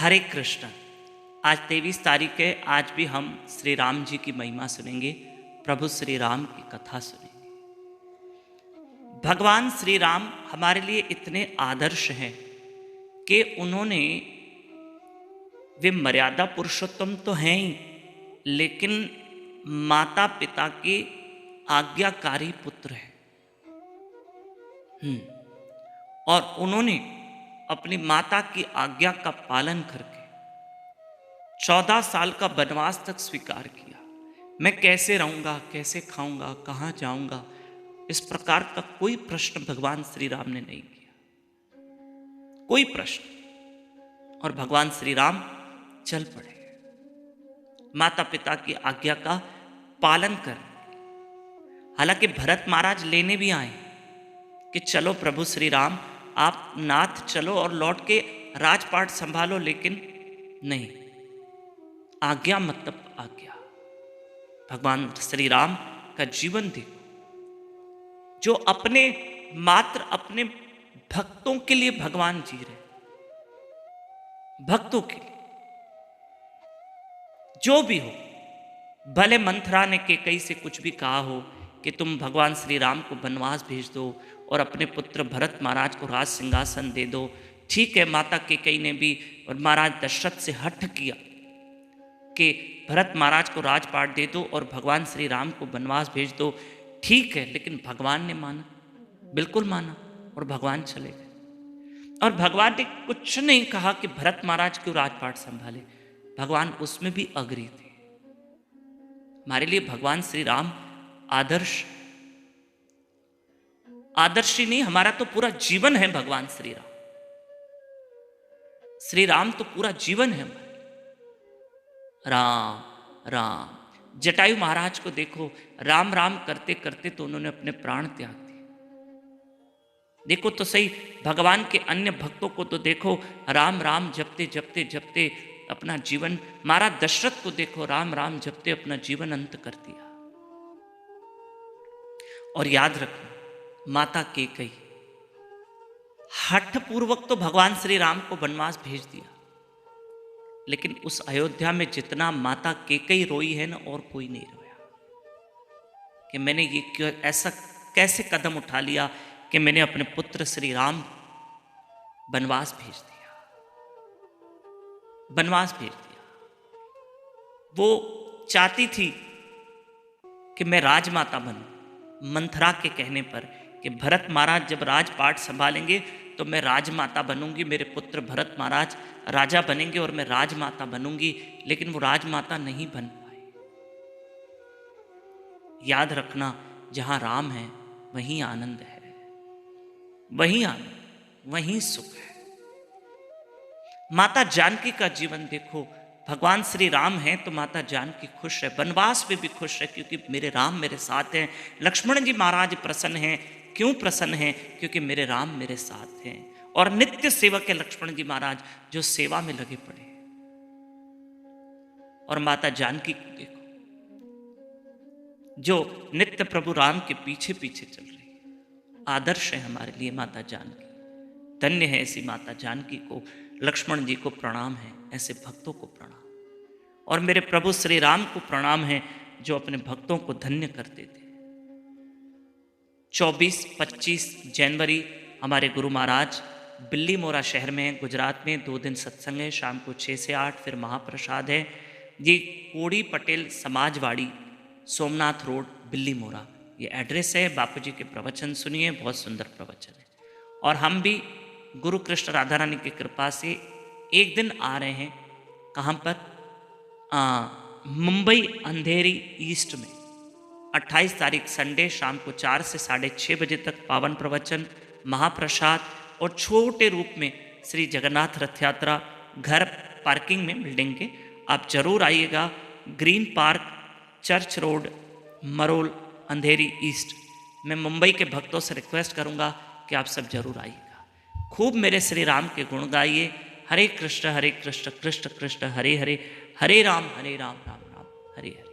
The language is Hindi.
हरे कृष्ण। आज 23 तारीख है। आज भी हम श्री राम जी की महिमा सुनेंगे, प्रभु श्री राम की कथा सुनेंगे। भगवान श्री राम हमारे लिए इतने आदर्श हैं कि उन्होंने, वे मर्यादा पुरुषोत्तम तो हैं ही, लेकिन माता पिता के आज्ञाकारी पुत्र हैं। और उन्होंने अपनी माता की आज्ञा का पालन करके 14 साल का वनवास तक स्वीकार किया। मैं कैसे रहूंगा, कैसे खाऊंगा, कहाँ जाऊंगा, इस प्रकार का कोई प्रश्न भगवान श्री राम ने नहीं किया, कोई प्रश्न। और भगवान श्री राम चल पड़े माता पिता की आज्ञा का पालन कर। हालांकि भरत महाराज लेने भी आए कि चलो प्रभु श्री राम, आप नाथ चलो और लौट के राजपाट संभालो, लेकिन नहीं, आज्ञा मतलब आज्ञा। भगवान श्री राम का जीवन देखो, जो अपने मात्र अपने भक्तों के लिए भगवान जी रहे, भक्तों के लिए जो भी हो। भले मंथरा ने केकई से कुछ भी कहा हो कि तुम भगवान श्री राम को वनवास भेज दो और अपने पुत्र भरत महाराज को राज सिंहासन दे दो, ठीक है। माता केकई ने भी और महाराज दशरथ से हठ किया कि भरत महाराज को राजपाट दे दो और भगवान श्री राम को वनवास भेज दो, ठीक है। लेकिन भगवान ने माना, बिल्कुल माना, और भगवान चले गए। और भगवान ने कुछ नहीं कहा कि भरत महाराज क्यों राजपाट संभाले, भगवान उसमें भी अग्री थे। हमारे लिए भगवान श्री राम आदर्श, आदर्श ही नहीं, हमारा तो पूरा जीवन है भगवान श्री राम। श्री राम तो पूरा जीवन है हमारे। राम राम। जटायु महाराज को देखो, राम राम करते करते तो उन्होंने अपने प्राण त्याग दिए। देखो तो सही, भगवान के अन्य भक्तों को तो देखो, राम राम जपते जपते जपते अपना जीवन, महाराज दशरथ को देखो, राम राम जपते अपना जीवन अंत कर दिया। और याद रखना, माता केकई हठ पूर्वक तो भगवान श्री राम को वनवास भेज दिया, लेकिन उस अयोध्या में जितना माता केकई रोई है ना, और कोई नहीं रोया कि मैंने ये क्यों, ऐसा कैसे कदम उठा लिया कि मैंने अपने पुत्र श्री राम वनवास भेज दिया, वनवास भेज दिया। वो चाहती थी कि मैं राजमाता बनूं, मंथरा के कहने पर कि भरत महाराज जब राजपाट संभालेंगे तो मैं राजमाता बनूंगी, मेरे पुत्र भरत महाराज राजा बनेंगे और मैं राजमाता बनूंगी, लेकिन वो राजमाता नहीं बन पाई। याद रखना, जहां राम है वहीं आनंद है, वहीं आनंद, वहीं सुख है। माता जानकी का जीवन देखो, भगवान श्री राम हैं तो माता जानकी खुश है, वनवास में भी खुश है क्योंकि मेरे राम मेरे साथ हैं। लक्ष्मण जी महाराज प्रसन्न हैं, क्यों प्रसन्न हैं? क्योंकि मेरे राम मेरे साथ हैं। और नित्य सेवक है लक्ष्मण जी महाराज, जो सेवा में लगे पड़े। और माता जानकी को देखो, जो नित्य प्रभु राम के पीछे पीछे चल रही है। आदर्श है हमारे लिए माता जानकी। धन्य है ऐसी माता जानकी को। लक्ष्मण जी को प्रणाम है, ऐसे भक्तों को प्रणाम। और मेरे प्रभु श्री राम को प्रणाम है, जो अपने भक्तों को धन्य करते थे। 24-25 जनवरी हमारे गुरु महाराज बिल्लीमोरा शहर में, गुजरात में 2 दिन सत्संग है, शाम को 6 से 8, फिर महाप्रसाद है। ये कोड़ी पटेल समाजवाड़ी, सोमनाथ रोड, बिल्लीमोरा, ये एड्रेस है। बापू जी के प्रवचन सुनिए, बहुत सुंदर प्रवचन है। और हम भी गुरु कृष्ण राधा रानी की कृपा से एक दिन आ रहे हैं। कहाँ पर? मुंबई अंधेरी ईस्ट में 28 तारीख संडे शाम को 4 से 6:30 बजे तक पावन प्रवचन, महाप्रसाद और छोटे रूप में श्री जगन्नाथ रथ यात्रा। घर पार्किंग में बिल्डिंग के, आप जरूर आइएगा। Green park, church road, Marol, Andheri east. मैं मुंबई के भक्तों से रिक्वेस्ट करूंगा कि आप सब जरूर आइएगा। खूब मेरे श्री राम के गुण गाइए। हरे कृष्ण कृष्ण कृष्ण हरे हरे, हरे राम राम राम हरे हरे।